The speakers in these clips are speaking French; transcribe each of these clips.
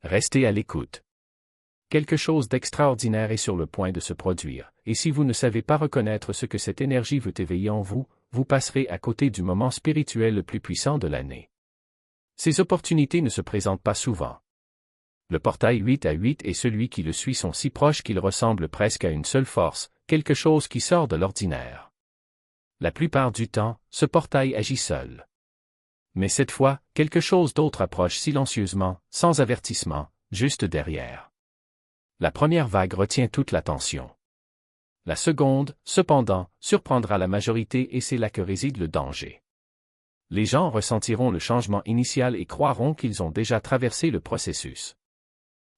Restez à l'écoute. Quelque chose d'extraordinaire est sur le point de se produire, et si vous ne savez pas reconnaître ce que cette énergie veut éveiller en vous, vous passerez à côté du moment spirituel le plus puissant de l'année. Ces opportunités ne se présentent pas souvent. Le portail 8 à 8 et celui qui le suit sont si proches qu'ils ressemblent presque à une seule force, quelque chose qui sort de l'ordinaire. La plupart du temps, ce portail agit seul. Mais cette fois, quelque chose d'autre approche silencieusement, sans avertissement, juste derrière. La première vague retient toute l'attention. La seconde, cependant, surprendra la majorité et c'est là que réside le danger. Les gens ressentiront le changement initial et croiront qu'ils ont déjà traversé le processus.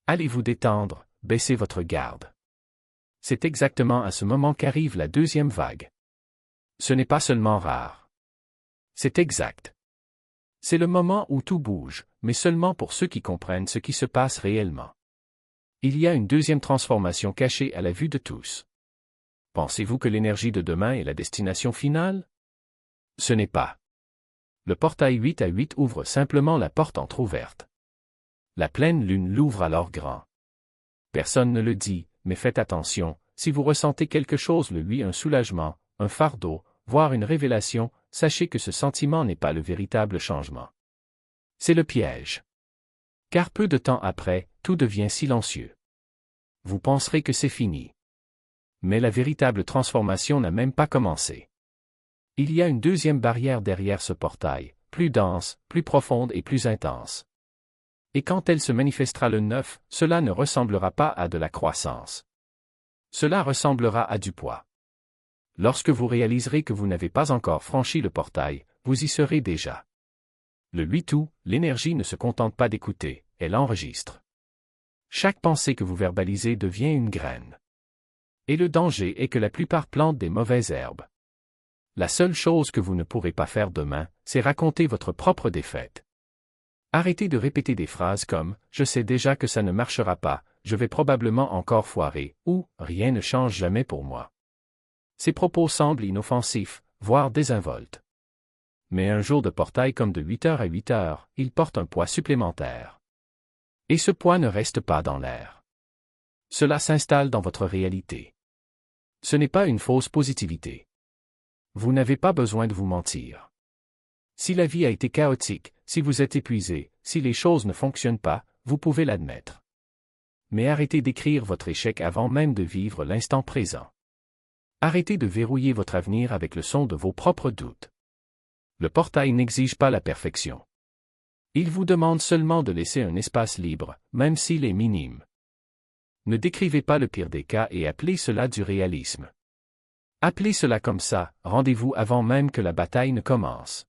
Allez vous détendre, baissez votre garde. C'est exactement à ce moment qu'arrive la deuxième vague. Ce n'est pas seulement rare. C'est exact. C'est le moment où tout bouge, mais seulement pour ceux qui comprennent ce qui se passe réellement. Il y a une deuxième transformation cachée à la vue de tous. Pensez-vous que l'énergie de demain est la destination finale? Ce n'est pas. Le portail 8 à 8 ouvre simplement la porte entr'ouverte. La pleine lune l'ouvre alors grand. Personne ne le dit, mais faites attention, si vous ressentez quelque chose un soulagement, un fardeau, voire une révélation, sachez que ce sentiment n'est pas le véritable changement. C'est le piège. Car peu de temps après, tout devient silencieux. Vous penserez que c'est fini. Mais la véritable transformation n'a même pas commencé. Il y a une deuxième barrière derrière ce portail, plus dense, plus profonde et plus intense. Et quand elle se manifestera le 9, cela ne ressemblera pas à de la croissance. Cela ressemblera à du poids. Lorsque vous réaliserez que vous n'avez pas encore franchi le portail, vous y serez déjà. Le 8 août, l'énergie ne se contente pas d'écouter, elle enregistre. Chaque pensée que vous verbalisez devient une graine. Et le danger est que la plupart plantent des mauvaises herbes. La seule chose que vous ne pourrez pas faire demain, c'est raconter votre propre défaite. Arrêtez de répéter des phrases comme « Je sais déjà que ça ne marchera pas, je vais probablement encore foirer » ou « Rien ne change jamais pour moi ». Ces propos semblent inoffensifs, voire désinvoltes. Mais un jour de portail comme de 8h à 8h, il porte un poids supplémentaire. Et ce poids ne reste pas dans l'air. Cela s'installe dans votre réalité. Ce n'est pas une fausse positivité. Vous n'avez pas besoin de vous mentir. Si la vie a été chaotique, si vous êtes épuisé, si les choses ne fonctionnent pas, vous pouvez l'admettre. Mais arrêtez d'écrire votre échec avant même de vivre l'instant présent. Arrêtez de verrouiller votre avenir avec le son de vos propres doutes. Le portail n'exige pas la perfection. Il vous demande seulement de laisser un espace libre, même s'il est minime. Ne décrivez pas le pire des cas et appelez cela du réalisme. Appelez cela comme ça, rendez-vous avant même que la bataille ne commence.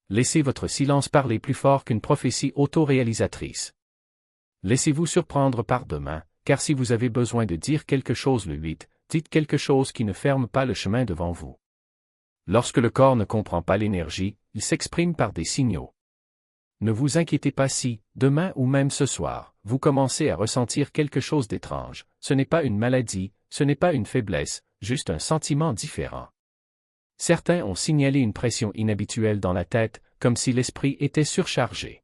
Laissez votre silence parler plus fort qu'une prophétie autoréalisatrice. Laissez-vous surprendre par demain, car si vous avez besoin de dire quelque chose le 8, dites quelque chose qui ne ferme pas le chemin devant vous. Lorsque le corps ne comprend pas l'énergie, il s'exprime par des signaux. Ne vous inquiétez pas si, demain ou même ce soir, vous commencez à ressentir quelque chose d'étrange. Ce n'est pas une maladie, ce n'est pas une faiblesse, juste un sentiment différent. Certains ont signalé une pression inhabituelle dans la tête, comme si l'esprit était surchargé.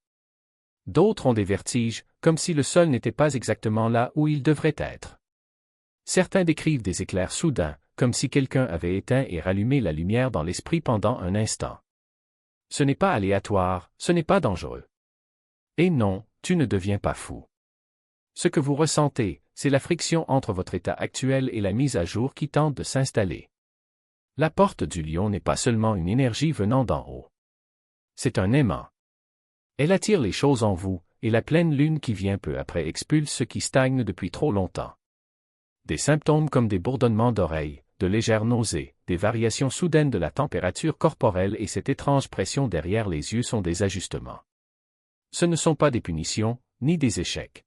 D'autres ont des vertiges, comme si le sol n'était pas exactement là où il devrait être. Certains décrivent des éclairs soudains, comme si quelqu'un avait éteint et rallumé la lumière dans l'esprit pendant un instant. Ce n'est pas aléatoire, ce n'est pas dangereux. Et non, tu ne deviens pas fou. Ce que vous ressentez, c'est la friction entre votre état actuel et la mise à jour qui tente de s'installer. La porte du lion n'est pas seulement une énergie venant d'en haut. C'est un aimant. Elle attire les choses en vous, et la pleine lune qui vient peu après expulse ce qui stagne depuis trop longtemps. Des symptômes comme des bourdonnements d'oreilles, de légères nausées, des variations soudaines de la température corporelle et cette étrange pression derrière les yeux sont des ajustements. Ce ne sont pas des punitions, ni des échecs.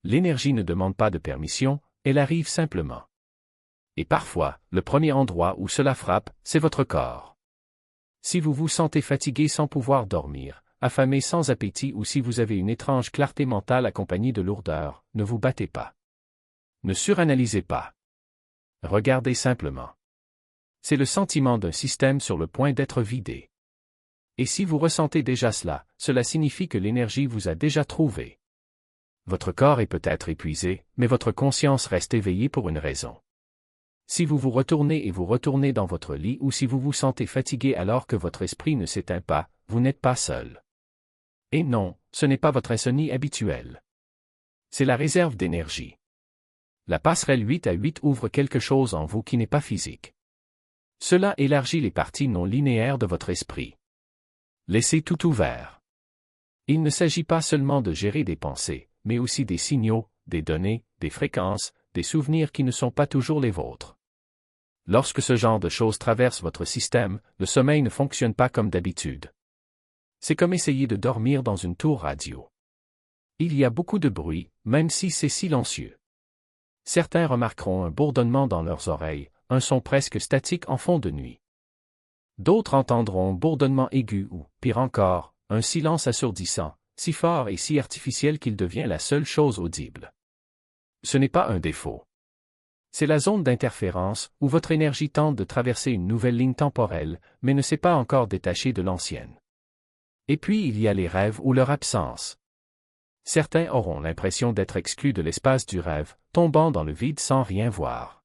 L'énergie ne demande pas de permission, elle arrive simplement. Et parfois, le premier endroit où cela frappe, c'est votre corps. Si vous vous sentez fatigué sans pouvoir dormir, affamé sans appétit ou si vous avez une étrange clarté mentale accompagnée de lourdeur, ne vous battez pas. Ne suranalysez pas. Regardez simplement. C'est le sentiment d'un système sur le point d'être vidé. Et si vous ressentez déjà cela, cela signifie que l'énergie vous a déjà trouvé. Votre corps est peut-être épuisé, mais votre conscience reste éveillée pour une raison. Si vous vous retournez et vous retournez dans votre lit ou si vous vous sentez fatigué alors que votre esprit ne s'éteint pas, vous n'êtes pas seul. Et non, ce n'est pas votre insomnie habituelle. C'est la réserve d'énergie. La passerelle 8 à 8 ouvre quelque chose en vous qui n'est pas physique. Cela élargit les parties non linéaires de votre esprit. Laissez tout ouvert. Il ne s'agit pas seulement de gérer des pensées, mais aussi des signaux, des données, des fréquences, des souvenirs qui ne sont pas toujours les vôtres. Lorsque ce genre de choses traverse votre système, le sommeil ne fonctionne pas comme d'habitude. C'est comme essayer de dormir dans une tour radio. Il y a beaucoup de bruit, même si c'est silencieux. Certains remarqueront un bourdonnement dans leurs oreilles, un son presque statique en fond de nuit. D'autres entendront un bourdonnement aigu ou, pire encore, un silence assourdissant, si fort et si artificiel qu'il devient la seule chose audible. Ce n'est pas un défaut. C'est la zone d'interférence où votre énergie tente de traverser une nouvelle ligne temporelle, mais ne s'est pas encore détachée de l'ancienne. Et puis il y a les rêves ou leur absence. Certains auront l'impression d'être exclus de l'espace du rêve, tombant dans le vide sans rien voir.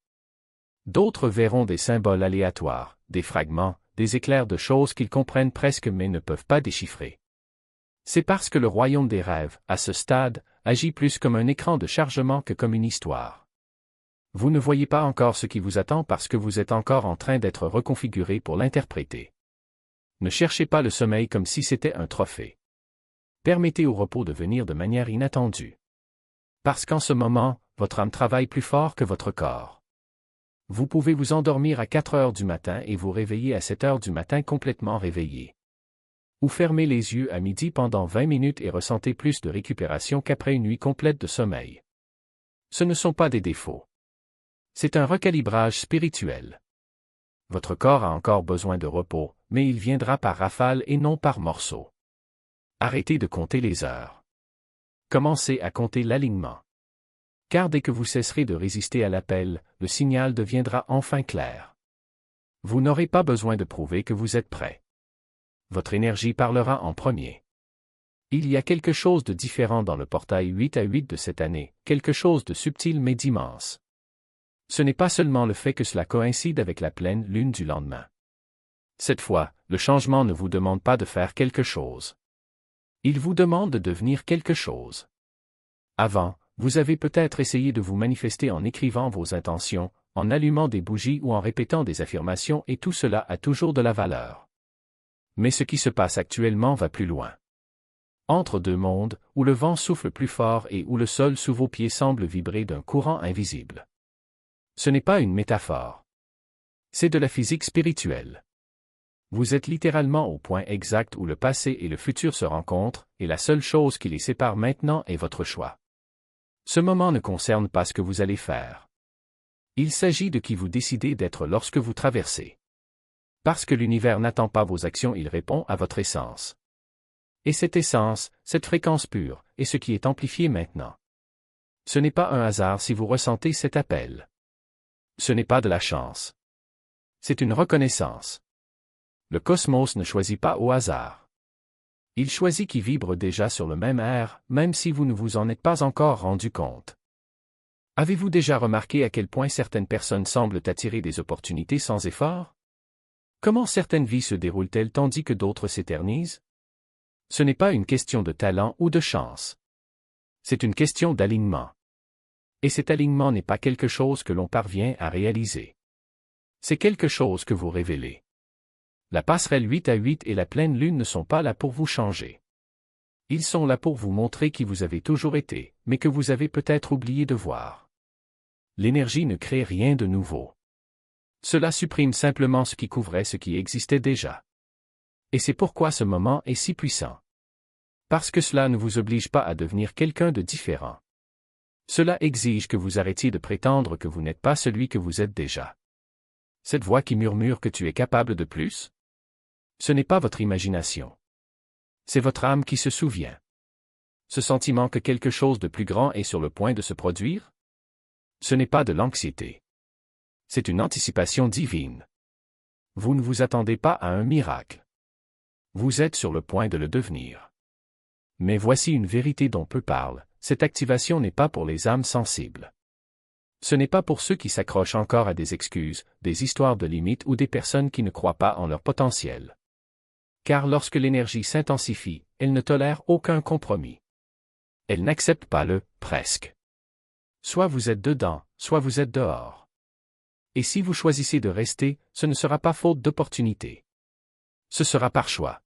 D'autres verront des symboles aléatoires, des fragments, des éclairs de choses qu'ils comprennent presque mais ne peuvent pas déchiffrer. C'est parce que le royaume des rêves, à ce stade, agit plus comme un écran de chargement que comme une histoire. Vous ne voyez pas encore ce qui vous attend parce que vous êtes encore en train d'être reconfiguré pour l'interpréter. Ne cherchez pas le sommeil comme si c'était un trophée. Permettez au repos de venir de manière inattendue. Parce qu'en ce moment, votre âme travaille plus fort que votre corps. Vous pouvez vous endormir à 4 heures du matin et vous réveiller à 7 heures du matin complètement réveillé. Ou fermez les yeux à midi pendant 20 minutes et ressentez plus de récupération qu'après une nuit complète de sommeil. Ce ne sont pas des défauts. C'est un recalibrage spirituel. Votre corps a encore besoin de repos, mais il viendra par rafale et non par morceaux. Arrêtez de compter les heures. Commencez à compter l'alignement. Car dès que vous cesserez de résister à l'appel, le signal deviendra enfin clair. Vous n'aurez pas besoin de prouver que vous êtes prêt. Votre énergie parlera en premier. Il y a quelque chose de différent dans le portail 8 à 8 de cette année, quelque chose de subtil mais d'immense. Ce n'est pas seulement le fait que cela coïncide avec la pleine lune du lendemain. Cette fois, le changement ne vous demande pas de faire quelque chose. Il vous demande de devenir quelque chose. Avant, vous avez peut-être essayé de vous manifester en écrivant vos intentions, en allumant des bougies ou en répétant des affirmations et tout cela a toujours de la valeur. Mais ce qui se passe actuellement va plus loin. Entre deux mondes, où le vent souffle plus fort et où le sol sous vos pieds semble vibrer d'un courant invisible. Ce n'est pas une métaphore. C'est de la physique spirituelle. Vous êtes littéralement au point exact où le passé et le futur se rencontrent, et la seule chose qui les sépare maintenant est votre choix. Ce moment ne concerne pas ce que vous allez faire. Il s'agit de qui vous décidez d'être lorsque vous traversez. Parce que l'univers n'attend pas vos actions, il répond à votre essence. Et cette essence, cette fréquence pure, est ce qui est amplifié maintenant. Ce n'est pas un hasard si vous ressentez cet appel. Ce n'est pas de la chance. C'est une reconnaissance. Le cosmos ne choisit pas au hasard. Il choisit qui vibre déjà sur le même air, même si vous ne vous en êtes pas encore rendu compte. Avez-vous déjà remarqué à quel point certaines personnes semblent attirer des opportunités sans effort? Comment certaines vies se déroulent-elles tandis que d'autres s'éternisent? Ce n'est pas une question de talent ou de chance. C'est une question d'alignement. Et cet alignement n'est pas quelque chose que l'on parvient à réaliser. C'est quelque chose que vous révélez. La passerelle 8 à 8 et la pleine lune ne sont pas là pour vous changer. Ils sont là pour vous montrer qui vous avez toujours été, mais que vous avez peut-être oublié de voir. L'énergie ne crée rien de nouveau. Cela supprime simplement ce qui couvrait ce qui existait déjà. Et c'est pourquoi ce moment est si puissant. Parce que cela ne vous oblige pas à devenir quelqu'un de différent. Cela exige que vous arrêtiez de prétendre que vous n'êtes pas celui que vous êtes déjà. Cette voix qui murmure que tu es capable de plus? Ce n'est pas votre imagination. C'est votre âme qui se souvient. Ce sentiment que quelque chose de plus grand est sur le point de se produire? Ce n'est pas de l'anxiété. C'est une anticipation divine. Vous ne vous attendez pas à un miracle. Vous êtes sur le point de le devenir. Mais voici une vérité dont peu parlent, cette activation n'est pas pour les âmes sensibles. Ce n'est pas pour ceux qui s'accrochent encore à des excuses, des histoires de limites ou des personnes qui ne croient pas en leur potentiel. Car lorsque l'énergie s'intensifie, elle ne tolère aucun compromis. Elle n'accepte pas le « presque ». Soit vous êtes dedans, soit vous êtes dehors. Et si vous choisissez de rester, ce ne sera pas faute d'opportunité. Ce sera par choix.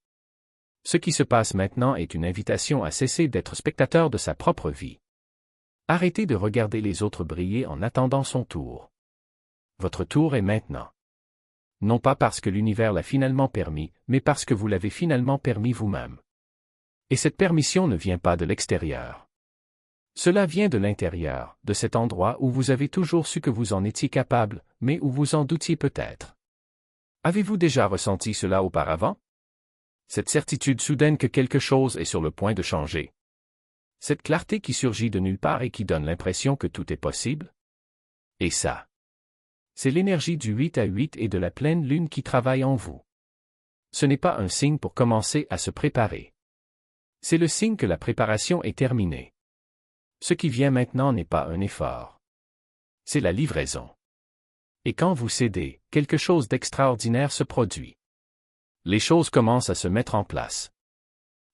Ce qui se passe maintenant est une invitation à cesser d'être spectateur de sa propre vie. Arrêtez de regarder les autres briller en attendant son tour. Votre tour est maintenant. Non pas parce que l'univers l'a finalement permis, mais parce que vous l'avez finalement permis vous-même. Et cette permission ne vient pas de l'extérieur. Cela vient de l'intérieur, de cet endroit où vous avez toujours su que vous en étiez capable, mais où vous en doutiez peut-être. Avez-vous déjà ressenti cela auparavant? Cette certitude soudaine que quelque chose est sur le point de changer. Cette clarté qui surgit de nulle part et qui donne l'impression que tout est possible? Et ça, c'est l'énergie du 8 à 8 et de la pleine lune qui travaille en vous. Ce n'est pas un signe pour commencer à se préparer. C'est le signe que la préparation est terminée. Ce qui vient maintenant n'est pas un effort. C'est la livraison. Et quand vous cédez, quelque chose d'extraordinaire se produit. Les choses commencent à se mettre en place.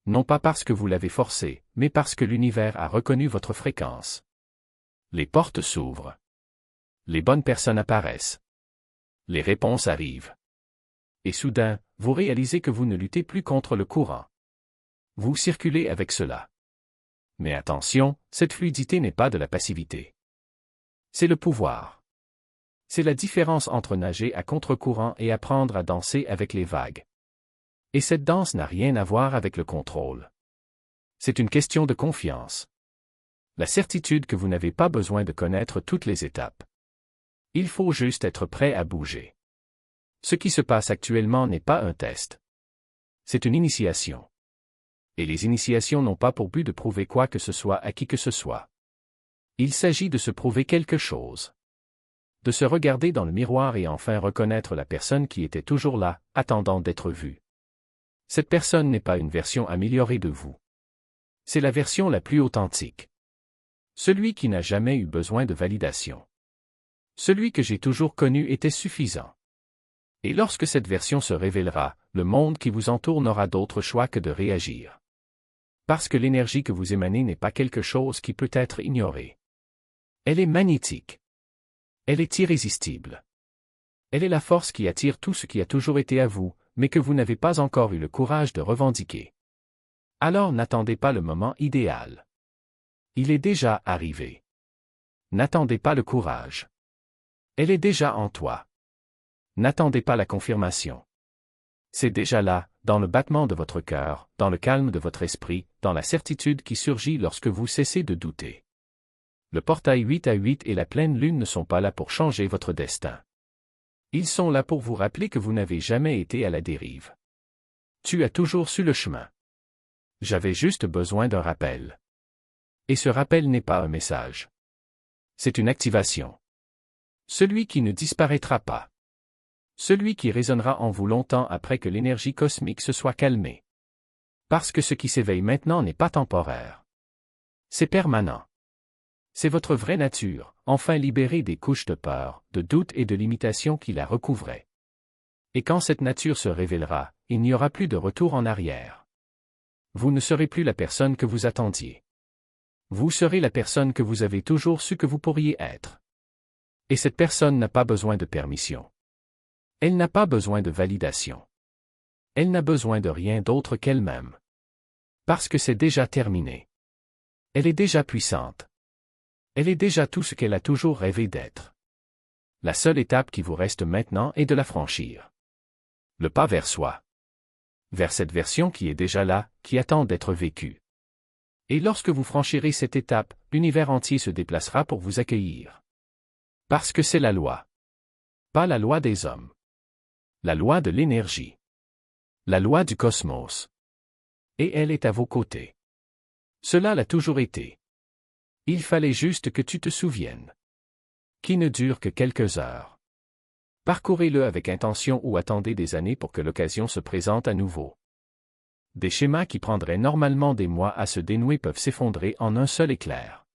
Non pas parce que vous l'avez forcé, mais parce que l'univers a reconnu votre fréquence. Les portes s'ouvrent. Les bonnes personnes apparaissent. Les réponses arrivent. Et soudain, vous réalisez que vous ne luttez plus contre le courant. Vous circulez avec cela. Mais attention, cette fluidité n'est pas de la passivité. C'est le pouvoir. C'est la différence entre nager à contre-courant et apprendre à danser avec les vagues. Et cette danse n'a rien à voir avec le contrôle. C'est une question de confiance. La certitude que vous n'avez pas besoin de connaître toutes les étapes. Il faut juste être prêt à bouger. Ce qui se passe actuellement n'est pas un test. C'est une initiation. Et les initiations n'ont pas pour but de prouver quoi que ce soit à qui que ce soit. Il s'agit de se prouver quelque chose. De se regarder dans le miroir et enfin reconnaître la personne qui était toujours là, attendant d'être vue. Cette personne n'est pas une version améliorée de vous. C'est la version la plus authentique. Celui qui n'a jamais eu besoin de validation. Celui que j'ai toujours connu était suffisant. Et lorsque cette version se révélera, le monde qui vous entoure n'aura d'autre choix que de réagir. Parce que l'énergie que vous émanez n'est pas quelque chose qui peut être ignoré. Elle est magnétique. Elle est irrésistible. Elle est la force qui attire tout ce qui a toujours été à vous, mais que vous n'avez pas encore eu le courage de revendiquer. Alors n'attendez pas le moment idéal. Il est déjà arrivé. N'attendez pas le courage. Elle est déjà en toi. N'attendez pas la confirmation. C'est déjà là, dans le battement de votre cœur, dans le calme de votre esprit, dans la certitude qui surgit lorsque vous cessez de douter. Le portail 8 à 8 et la pleine lune ne sont pas là pour changer votre destin. Ils sont là pour vous rappeler que vous n'avez jamais été à la dérive. Tu as toujours su le chemin. J'avais juste besoin d'un rappel. Et ce rappel n'est pas un message. C'est une activation. Celui qui ne disparaîtra pas. Celui qui résonnera en vous longtemps après que l'énergie cosmique se soit calmée. Parce que ce qui s'éveille maintenant n'est pas temporaire. C'est permanent. C'est votre vraie nature, enfin libérée des couches de peur, de doute et de limitation qui la recouvraient. Et quand cette nature se révélera, il n'y aura plus de retour en arrière. Vous ne serez plus la personne que vous attendiez. Vous serez la personne que vous avez toujours su que vous pourriez être. Et cette personne n'a pas besoin de permission. Elle n'a pas besoin de validation. Elle n'a besoin de rien d'autre qu'elle-même. Parce que c'est déjà terminé. Elle est déjà puissante. Elle est déjà tout ce qu'elle a toujours rêvé d'être. La seule étape qui vous reste maintenant est de la franchir. Le pas vers soi. Vers cette version qui est déjà là, qui attend d'être vécue. Et lorsque vous franchirez cette étape, l'univers entier se déplacera pour vous accueillir. Parce que c'est la loi. Pas la loi des hommes. La loi de l'énergie. La loi du cosmos. Et elle est à vos côtés. Cela l'a toujours été. Il fallait juste que tu te souviennes. Qui ne dure que quelques heures. Parcourez-le avec intention ou attendez des années pour que l'occasion se présente à nouveau. Des schémas qui prendraient normalement des mois à se dénouer peuvent s'effondrer en un seul éclair.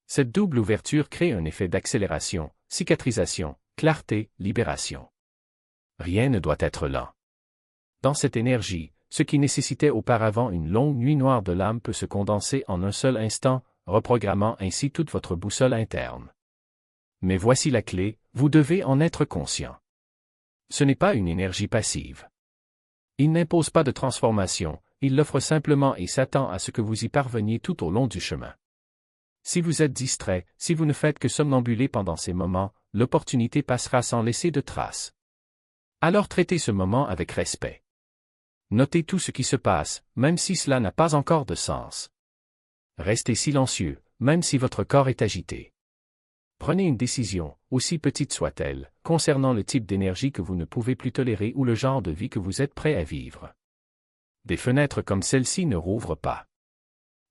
Cette double ouverture crée un effet d'accélération, cicatrisation, clarté, libération. Rien ne doit être lent. Dans cette énergie, ce qui nécessitait auparavant une longue nuit noire de l'âme peut se condenser en un seul instant, reprogrammant ainsi toute votre boussole interne. Mais voici la clé, vous devez en être conscient. Ce n'est pas une énergie passive. Il n'impose pas de transformation, il l'offre simplement et s'attend à ce que vous y parveniez tout au long du chemin. Si vous êtes distrait, si vous ne faites que somnambuler pendant ces moments, l'opportunité passera sans laisser de traces. Alors traitez ce moment avec respect. Notez tout ce qui se passe, même si cela n'a pas encore de sens. Restez silencieux, même si votre corps est agité. Prenez une décision, aussi petite soit-elle, concernant le type d'énergie que vous ne pouvez plus tolérer ou le genre de vie que vous êtes prêt à vivre. Des fenêtres comme celle-ci ne rouvrent pas.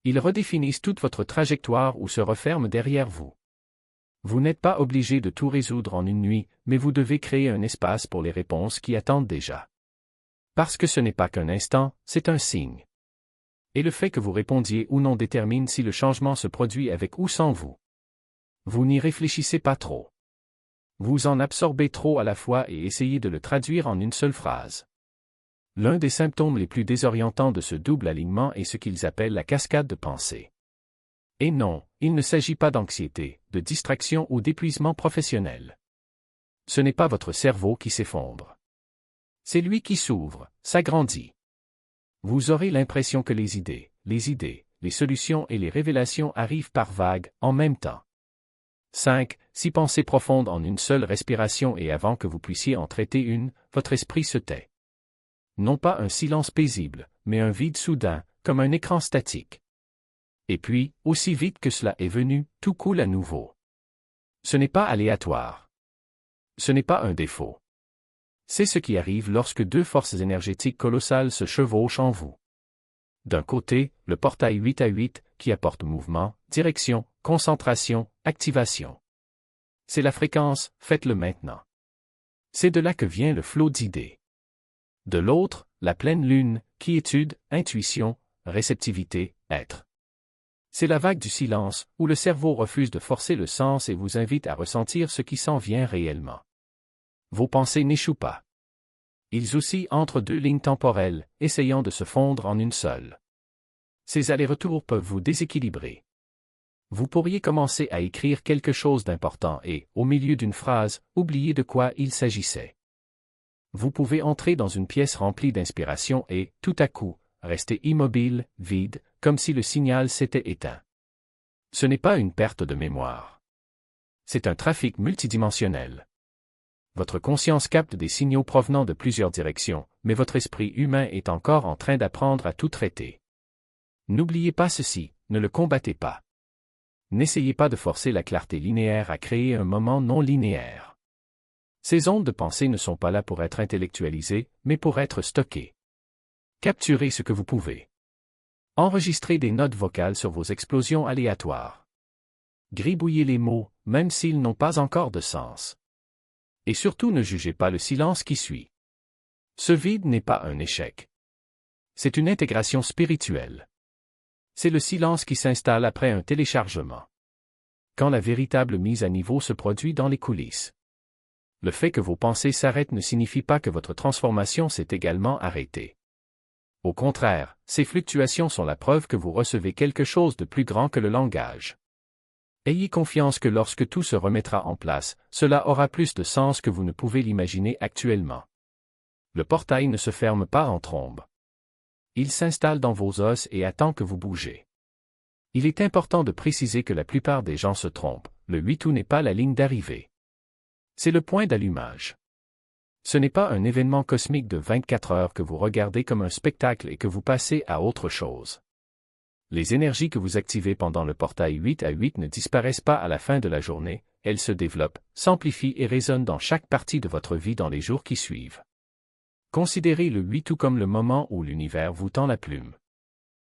Ils redéfinissent toute votre trajectoire ou se referment derrière vous. Vous n'êtes pas obligé de tout résoudre en une nuit, mais vous devez créer un espace pour les réponses qui attendent déjà. Parce que ce n'est pas qu'un instant, c'est un signe. Et le fait que vous répondiez ou non détermine si le changement se produit avec ou sans vous. Vous n'y réfléchissez pas trop. Vous en absorbez trop à la fois et essayez de le traduire en une seule phrase. L'un des symptômes les plus désorientants de ce double alignement est ce qu'ils appellent la cascade de pensée. Et non, il ne s'agit pas d'anxiété, de distraction ou d'épuisement professionnel. Ce n'est pas votre cerveau qui s'effondre. C'est lui qui s'ouvre, s'agrandit. Vous aurez l'impression que les idées, les solutions et les révélations arrivent par vagues, en même temps. 5. 6 pensées profondes en une seule respiration et avant que vous puissiez en traiter une, votre esprit se tait. Non pas un silence paisible, mais un vide soudain, comme un écran statique. Et puis, aussi vite que cela est venu, tout coule à nouveau. Ce n'est pas aléatoire. Ce n'est pas un défaut. C'est ce qui arrive lorsque deux forces énergétiques colossales se chevauchent en vous. D'un côté, le portail 8 à 8, qui apporte mouvement, direction, concentration, activation. C'est la fréquence, faites-le maintenant. C'est de là que vient le flot d'idées. De l'autre, la pleine lune, quiétude, intuition, réceptivité, être. C'est la vague du silence, où le cerveau refuse de forcer le sens et vous invite à ressentir ce qui s'en vient réellement. Vos pensées n'échouent pas. Ils oscillent entre deux lignes temporelles, essayant de se fondre en une seule. Ces allers-retours peuvent vous déséquilibrer. Vous pourriez commencer à écrire quelque chose d'important et, au milieu d'une phrase, oublier de quoi il s'agissait. Vous pouvez entrer dans une pièce remplie d'inspiration et, tout à coup, rester immobile, vide, comme si le signal s'était éteint. Ce n'est pas une perte de mémoire. C'est un trafic multidimensionnel. Votre conscience capte des signaux provenant de plusieurs directions, mais votre esprit humain est encore en train d'apprendre à tout traiter. N'oubliez pas ceci, ne le combattez pas. N'essayez pas de forcer la clarté linéaire à créer un moment non linéaire. Ces ondes de pensée ne sont pas là pour être intellectualisées, mais pour être stockées. Capturez ce que vous pouvez. Enregistrez des notes vocales sur vos explosions aléatoires. Gribouillez les mots, même s'ils n'ont pas encore de sens. Et surtout ne jugez pas le silence qui suit. Ce vide n'est pas un échec. C'est une intégration spirituelle. C'est le silence qui s'installe après un téléchargement. Quand la véritable mise à niveau se produit dans les coulisses. Le fait que vos pensées s'arrêtent ne signifie pas que votre transformation s'est également arrêtée. Au contraire, ces fluctuations sont la preuve que vous recevez quelque chose de plus grand que le langage. Ayez confiance que lorsque tout se remettra en place, cela aura plus de sens que vous ne pouvez l'imaginer actuellement. Le portail ne se ferme pas en trombe. Il s'installe dans vos os et attend que vous bougez. Il est important de préciser que la plupart des gens se trompent, le 8 août n'est pas la ligne d'arrivée. C'est le point d'allumage. Ce n'est pas un événement cosmique de 24 heures que vous regardez comme un spectacle et que vous passez à autre chose. Les énergies que vous activez pendant le portail 8 à 8 ne disparaissent pas à la fin de la journée, elles se développent, s'amplifient et résonnent dans chaque partie de votre vie dans les jours qui suivent. Considérez le 8 août comme le moment où l'univers vous tend la plume.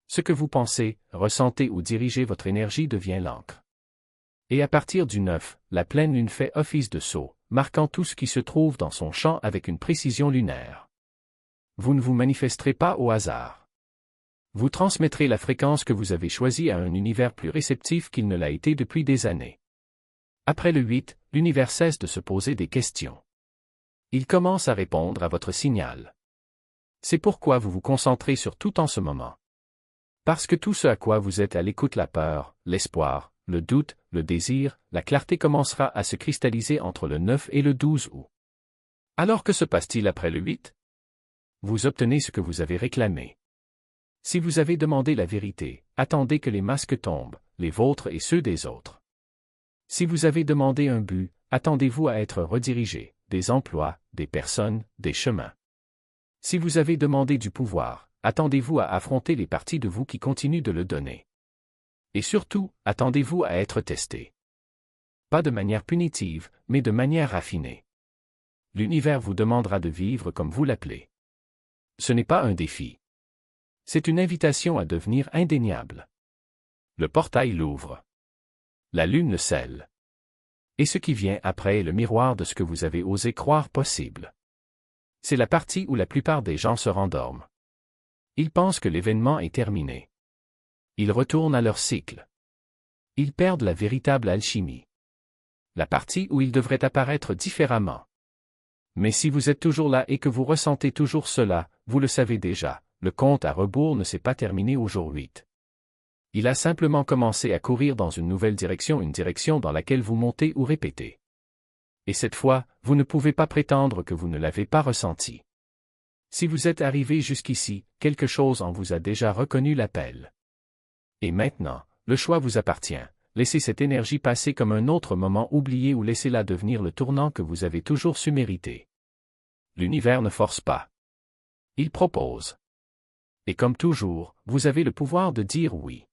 Ce que vous pensez, ressentez ou dirigez votre énergie devient l'encre. Et à partir du 9, la pleine lune fait office de sceau, marquant tout ce qui se trouve dans son champ avec une précision lunaire. Vous ne vous manifesterez pas au hasard. Vous transmettrez la fréquence que vous avez choisie à un univers plus réceptif qu'il ne l'a été depuis des années. Après le 8, l'univers cesse de se poser des questions. Il commence à répondre à votre signal. C'est pourquoi vous vous concentrez sur tout en ce moment. Parce que tout ce à quoi vous êtes à l'écoute, la peur, l'espoir, le doute, le désir, la clarté commencera à se cristalliser entre le 9 et le 12 août. Alors que se passe-t-il après le 8? Vous obtenez ce que vous avez réclamé. Si vous avez demandé la vérité, attendez que les masques tombent, les vôtres et ceux des autres. Si vous avez demandé un but, attendez-vous à être redirigé, des emplois, des personnes, des chemins. Si vous avez demandé du pouvoir, attendez-vous à affronter les parties de vous qui continuent de le donner. Et surtout, attendez-vous à être testé. Pas de manière punitive, mais de manière raffinée. L'univers vous demandera de vivre comme vous l'appelez. Ce n'est pas un défi. C'est une invitation à devenir indéniable. Le portail l'ouvre. La lune le scelle. Et ce qui vient après est le miroir de ce que vous avez osé croire possible. C'est la partie où la plupart des gens se rendorment. Ils pensent que l'événement est terminé. Ils retournent à leur cycle. Ils perdent la véritable alchimie. La partie où ils devraient apparaître différemment. Mais si vous êtes toujours là et que vous ressentez toujours cela, vous le savez déjà, le compte à rebours ne s'est pas terminé au jour 8. Il a simplement commencé à courir dans une nouvelle direction, une direction dans laquelle vous montez ou répétez. Et cette fois, vous ne pouvez pas prétendre que vous ne l'avez pas ressenti. Si vous êtes arrivé jusqu'ici, quelque chose en vous a déjà reconnu l'appel. Et maintenant, le choix vous appartient. Laissez cette énergie passer comme un autre moment oublié ou laissez-la devenir le tournant que vous avez toujours su mériter. L'univers ne force pas. Il propose. Et comme toujours, vous avez le pouvoir de dire oui.